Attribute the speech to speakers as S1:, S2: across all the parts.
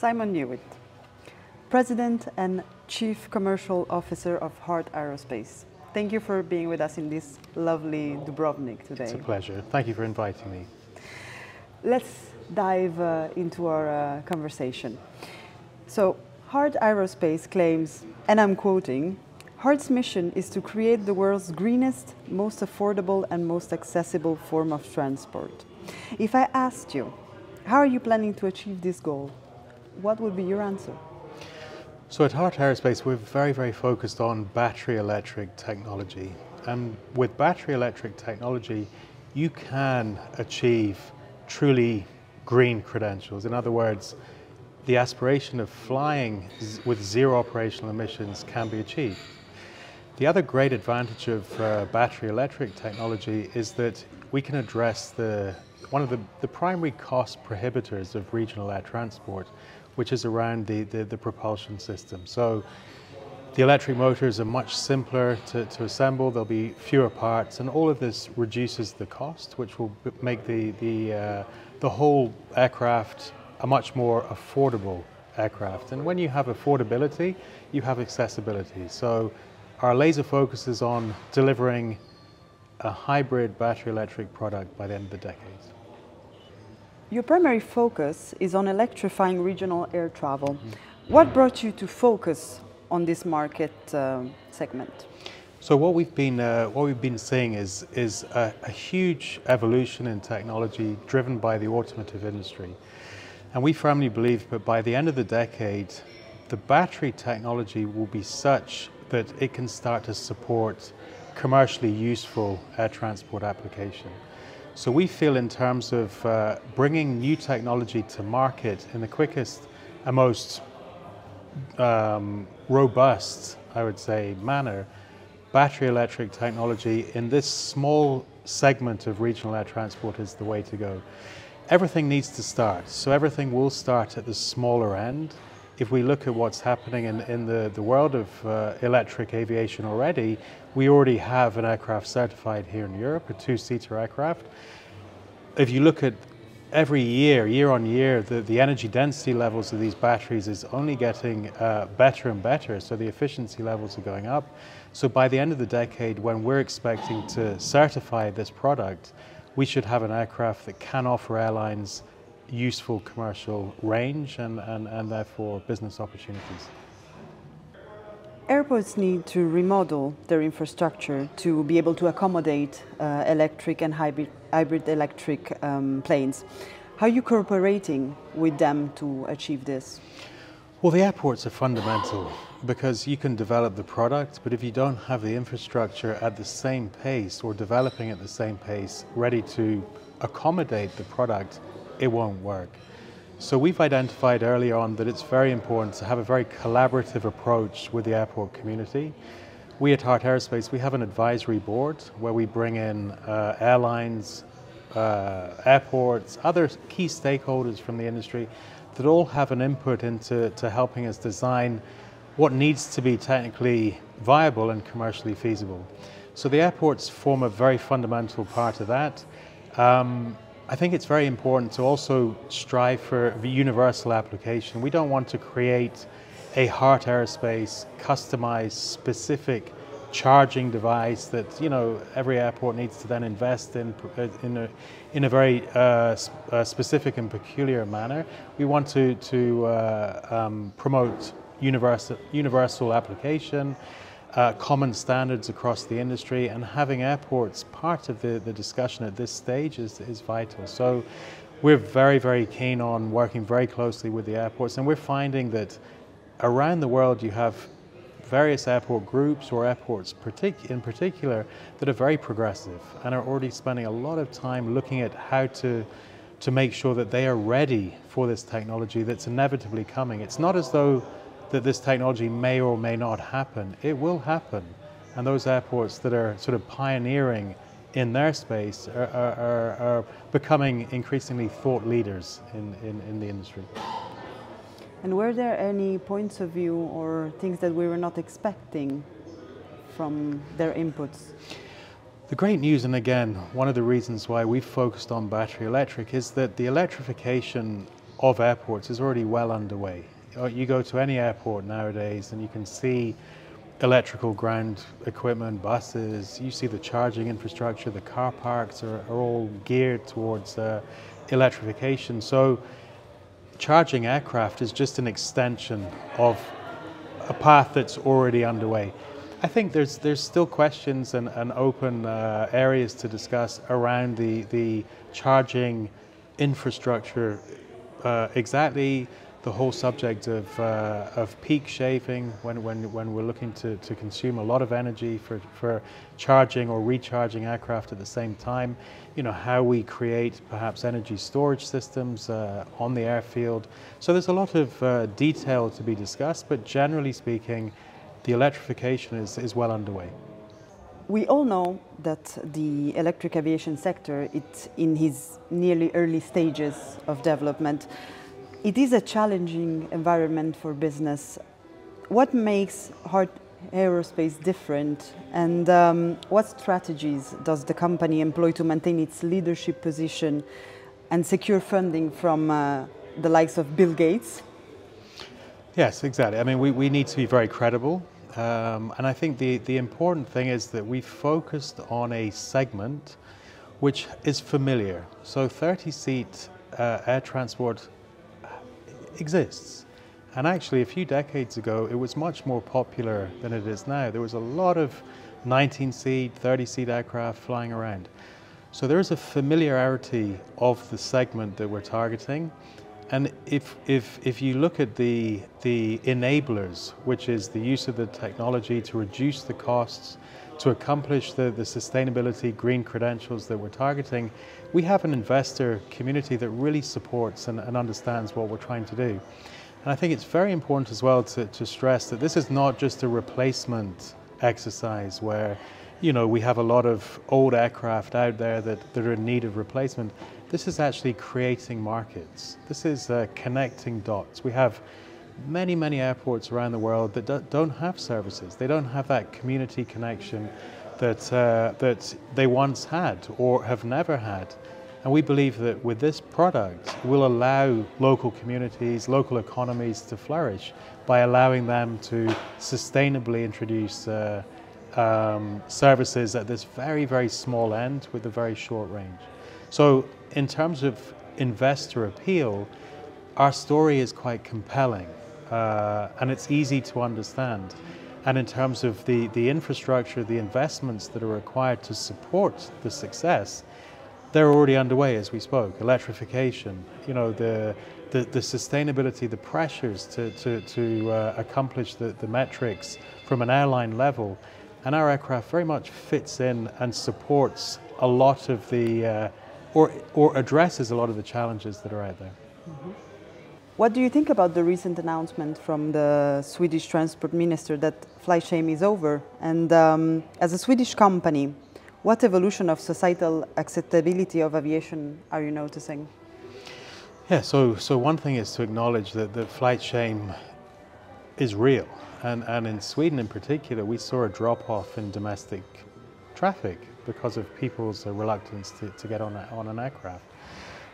S1: Simon Newitt, President and Chief Commercial Officer of Heart Aerospace. Thank you for being with us in this lovely Dubrovnik today.
S2: It's a pleasure. Thank you for inviting me.
S1: Let's dive into our conversation. So, Heart Aerospace claims, and I'm quoting, Heart's mission is to create the world's greenest, most affordable and most accessible form of transport. If I asked you, how are you planning to achieve this goal? What would be your answer?
S2: So at Heart Aerospace, we're very focused on battery electric technology. And with battery electric technology, you can achieve truly green credentials. In other words, the aspiration of flying with zero operational emissions can be achieved. The other great advantage of battery electric technology is that we can address one of the primary cost prohibitors of regional air transport, which is around the propulsion system. So the electric motors are much simpler to assemble, there'll be fewer parts, and all of this reduces the cost, which will make the whole aircraft a much more affordable aircraft. And when you have affordability, you have accessibility. So our laser focus is on delivering a hybrid battery electric product by the end of the decade.
S1: Your primary focus is on electrifying regional air travel. What brought you to focus on this market segment?
S2: So what we've been seeing is a huge evolution in technology driven by the automotive industry. And we firmly believe that by the end of the decade, the battery technology will be such that it can start to support commercially useful air transport application. So we feel in terms of bringing new technology to market in the quickest and most robust, I would say, manner, battery electric technology in this small segment of regional air transport is the way to go. Everything needs to start, so everything will start at the smaller end. If we look at what's happening in the world of electric aviation already, we already have an aircraft certified here in Europe, a two-seater aircraft. If you look at every year on year, the energy density levels of these batteries is only getting better and better, so the efficiency levels are going up. So by the end of the decade, when we're expecting to certify this product, we should have an aircraft that can offer airlines useful commercial range and therefore business opportunities.
S1: Airports need to remodel their infrastructure to be able to accommodate electric and hybrid electric planes. How are you cooperating with them to achieve this?
S2: Well, the airports are fundamental because you can develop the product, but if you don't have the infrastructure at the same pace or developing at the same pace, ready to accommodate the product, it won't work. So we've identified early on that it's very important to have a very collaborative approach with the airport community. We at Heart Aerospace, we have an advisory board where we bring in airlines, airports, other key stakeholders from the industry that all have an input into helping us design what needs to be technically viable and commercially feasible. So the airports form a very fundamental part of that. I think it's very important to also strive for the universal application. We don't want to create a Heart Aerospace customized specific charging device that every airport needs to then invest in a very specific and peculiar manner. We want to promote universal application, common standards across the industry, and having airports part of the discussion at this stage is vital. So we're very keen on working very closely with the airports, and we're finding that around the world you have various airport groups or airports in particular that are very progressive and are already spending a lot of time looking at how to make sure that they are ready for this technology that's inevitably coming. It's not as though that this technology may or may not happen. It will happen. And those airports that are sort of pioneering in their space are becoming increasingly thought leaders in the industry.
S1: And were there any points of view or things that we were not expecting from their inputs?
S2: The great news, and again, one of the reasons why we've focused on battery electric, is that the electrification of airports is already well underway. You go to any airport nowadays and you can see electrical ground equipment, buses, you see the charging infrastructure, the car parks are all geared towards electrification. So charging aircraft is just an extension of a path that's already underway. I think there's still questions and open areas to discuss around the charging infrastructure, exactly the whole subject of peak shaving when we're looking to consume a lot of energy for charging or recharging aircraft at the same time. You know, how we create perhaps energy storage systems on the airfield. So there's a lot of detail to be discussed, but generally speaking, the electrification is well underway.
S1: We all know that the electric aviation sector, it's in its nearly early stages of development. It is a challenging environment for business. What makes Heart Aerospace different, and what strategies does the company employ to maintain its leadership position and secure funding from the likes of Bill Gates?
S2: Yes, exactly. I mean, we need to be very credible. And I think the important thing is that we focused on a segment which is familiar. So 30-seat air transport exists. And actually, a few decades ago, it was much more popular than it is now. There was a lot of 19-seat, 30-seat aircraft flying around. So there is a familiarity of the segment that we're targeting. And if you look at the enablers, which is the use of the technology to reduce the costs, to accomplish the sustainability green credentials that we're targeting, we have an investor community that really supports and understands what we're trying to do. And I think it's very important as well to stress that this is not just a replacement exercise where, you know, we have a lot of old aircraft out there that are in need of replacement. This is actually creating markets. This is connecting dots. We have many airports around the world that don't have services. They don't have that community connection that they once had or have never had. And we believe that with this product, we'll allow local communities, local economies to flourish by allowing them to sustainably introduce services at this very small end with a very short range. So in terms of investor appeal, our story is quite compelling and it's easy to understand. And in terms of the infrastructure, the investments that are required to support the success, they're already underway as we spoke. Electrification, you know, the sustainability, the pressures to accomplish the metrics from an airline level. And our aircraft very much fits in and supports a lot of the, or addresses a lot of the challenges that are out there.
S1: Mm-hmm. What do you think about the recent announcement from the Swedish Transport Minister that flight shame is over? And as a Swedish company, what evolution of societal acceptability of aviation are you noticing?
S2: Yeah, so one thing is to acknowledge that the flight shame is real. And in Sweden in particular, we saw a drop-off in domestic traffic because of people's reluctance to get on an aircraft.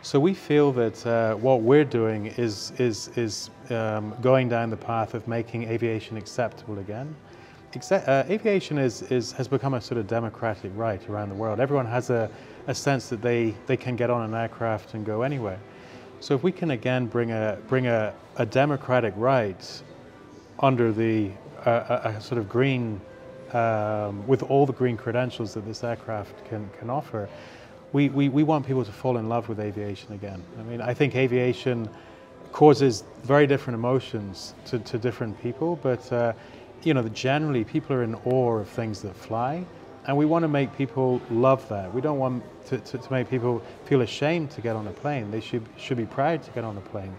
S2: So we feel that what we're doing is going down the path of making aviation acceptable again. Aviation has become a sort of democratic right around the world. Everyone has a sense that they can get on an aircraft and go anywhere. So if we can again bring a democratic right under the a sort of green, with all the green credentials that this aircraft can offer, we want people to fall in love with aviation again. I mean, I think aviation causes very different emotions to different people, but you know, generally people are in awe of things that fly, and we want to make people love that. We don't want to make people feel ashamed to get on a plane. They should be proud to get on a plane.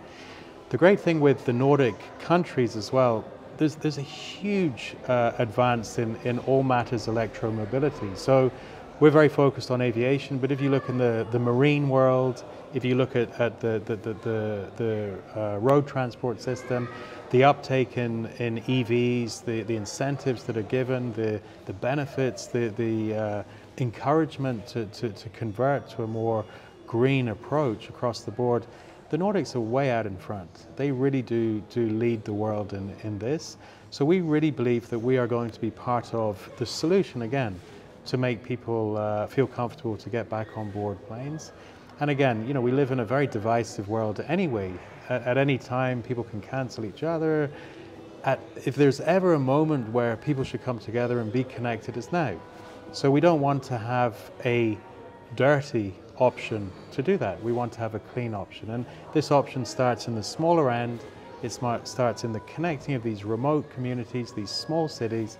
S2: The great thing with the Nordic countries as well, there's a huge advance in all matters electromobility. So we're very focused on aviation, but if you look in the marine world, if you look at the road transport system, the uptake in EVs, the incentives that are given, the benefits, the encouragement to convert to a more green approach across the board, the Nordics are way out in front. They really do lead the world in this. So we really believe that we are going to be part of the solution again to make people feel comfortable to get back on board planes. And again, you know, we live in a very divisive world anyway. At any time, people can cancel each other. If there's ever a moment where people should come together and be connected, it's now. So we don't want to have a dirty option to do that. We want to have a clean option. And this option starts in the smaller end. It starts in the connecting of these remote communities, these small cities,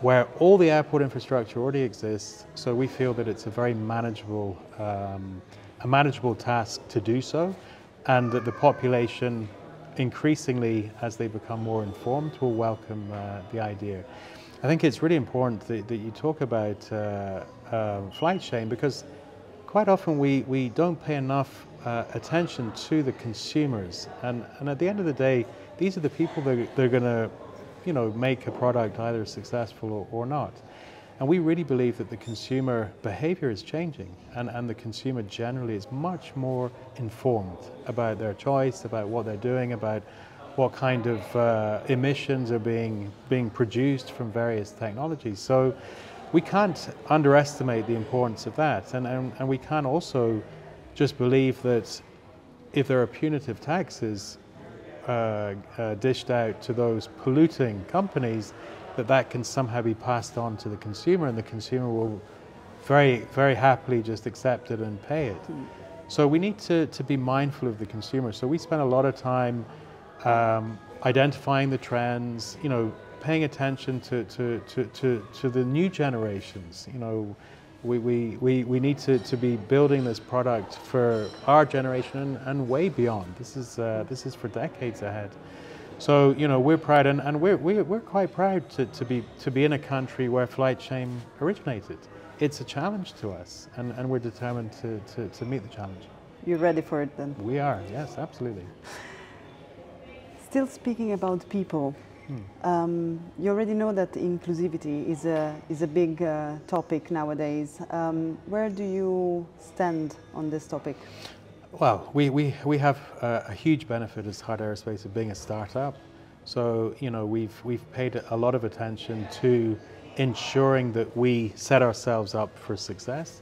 S2: where all the airport infrastructure already exists. So we feel that it's a very manageable task to do so, and that the population, increasingly as they become more informed, will welcome the idea. I think it's really important that you talk about flight shame, because quite often we don't pay enough attention to the consumers, and at the end of the day, these are the people that are going to, you know, make a product either successful or not. And we really believe that the consumer behavior is changing, and the consumer generally is much more informed about their choice, about what they're doing, about what kind of emissions are being produced from various technologies. So we can't underestimate the importance of that, and we can also just believe that if there are punitive taxes dished out to those polluting companies, that can somehow be passed on to the consumer, and the consumer will very, very happily just accept it and pay it. So we need to be mindful of the consumer. So we spend a lot of time identifying the trends, you know, paying attention to the new generations. You know, we need to be building this product for our generation and way beyond. This is for decades ahead. So, you know, we're proud, and we're quite proud to be in a country where flight shame originated. It's a challenge to us, and we're determined to meet the challenge.
S1: You're ready for it then?
S2: We are, yes, absolutely.
S1: Still speaking about people, you already know that inclusivity is a big topic nowadays. Where do you stand on this topic?
S2: Well, we have a huge benefit as Heart Aerospace of being a startup. So, you know, we've paid a lot of attention to ensuring that we set ourselves up for success.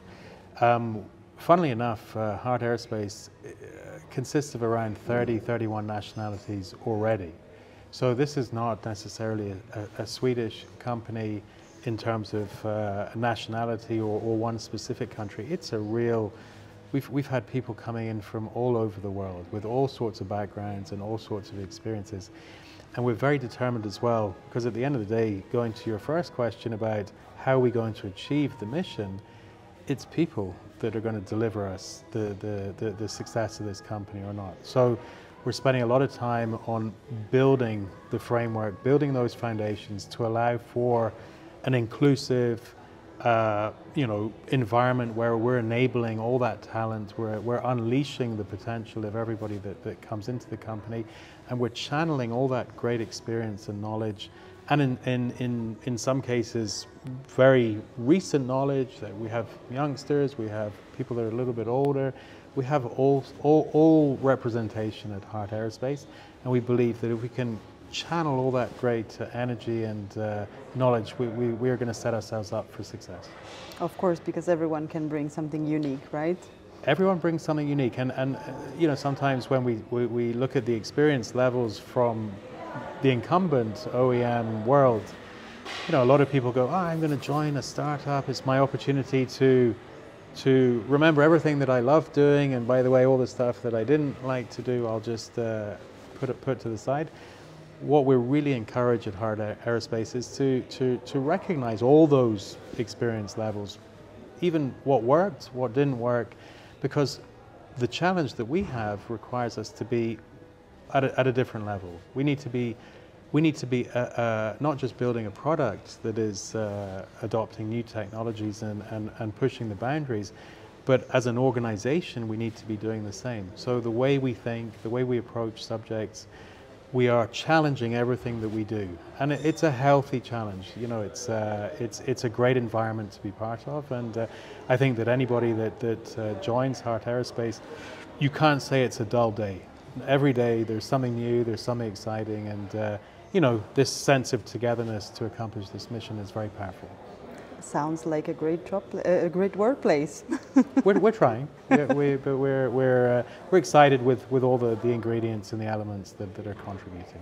S2: Funnily enough, Heart Aerospace consists of around 31 nationalities already. So this is not necessarily a Swedish company in terms of nationality or one specific country. It's a real, we've had people coming in from all over the world with all sorts of backgrounds and all sorts of experiences. And we're very determined as well, because at the end of the day, going to your first question about how are we going to achieve the mission, it's people that are going to deliver us the success of this company or not. So we're spending a lot of time on building the framework, building those foundations to allow for an inclusive you know, environment where we're enabling all that talent, we're unleashing the potential of everybody that comes into the company, and we're channeling all that great experience and knowledge, and in some cases very recent knowledge, that we have youngsters, we have people that are a little bit older, we have all representation at Heart Aerospace, and we believe that if we can channel all that great energy and knowledge, we are going to set ourselves up for success.
S1: Of course, because everyone can bring something unique, right?
S2: Everyone brings something unique, and you know, sometimes when we look at the experience levels from the incumbent OEM world, you know, a lot of people go, oh, I'm going to join a startup, it's my opportunity to remember everything that I love doing, and by the way, all the stuff that I didn't like to do, I'll just put to the side. What we really encourage at Heart Aerospace is to recognize all those experience levels, even what worked, what didn't work, because the challenge that we have requires us to be at a different level. We need to be not just building a product that is adopting new technologies and pushing the boundaries, but as an organization we need to be doing the same. So the way we think, the way we approach subjects, we are challenging everything that we do, and it's a healthy challenge. You know, it's a great environment to be part of, and I think that anybody that joins Heart Aerospace, you can't say it's a dull day. Every day there's something new, there's something exciting, and you know, this sense of togetherness to accomplish this mission is very powerful.
S1: Sounds like a great job, a great workplace.
S2: We're trying, yeah, but we're excited with all the ingredients and the elements that are contributing.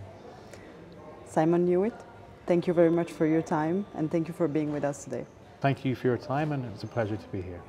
S1: Simon Newitt, thank you very much for your time, and thank you for being with us today.
S2: Thank you for your time, and it was a pleasure to be here.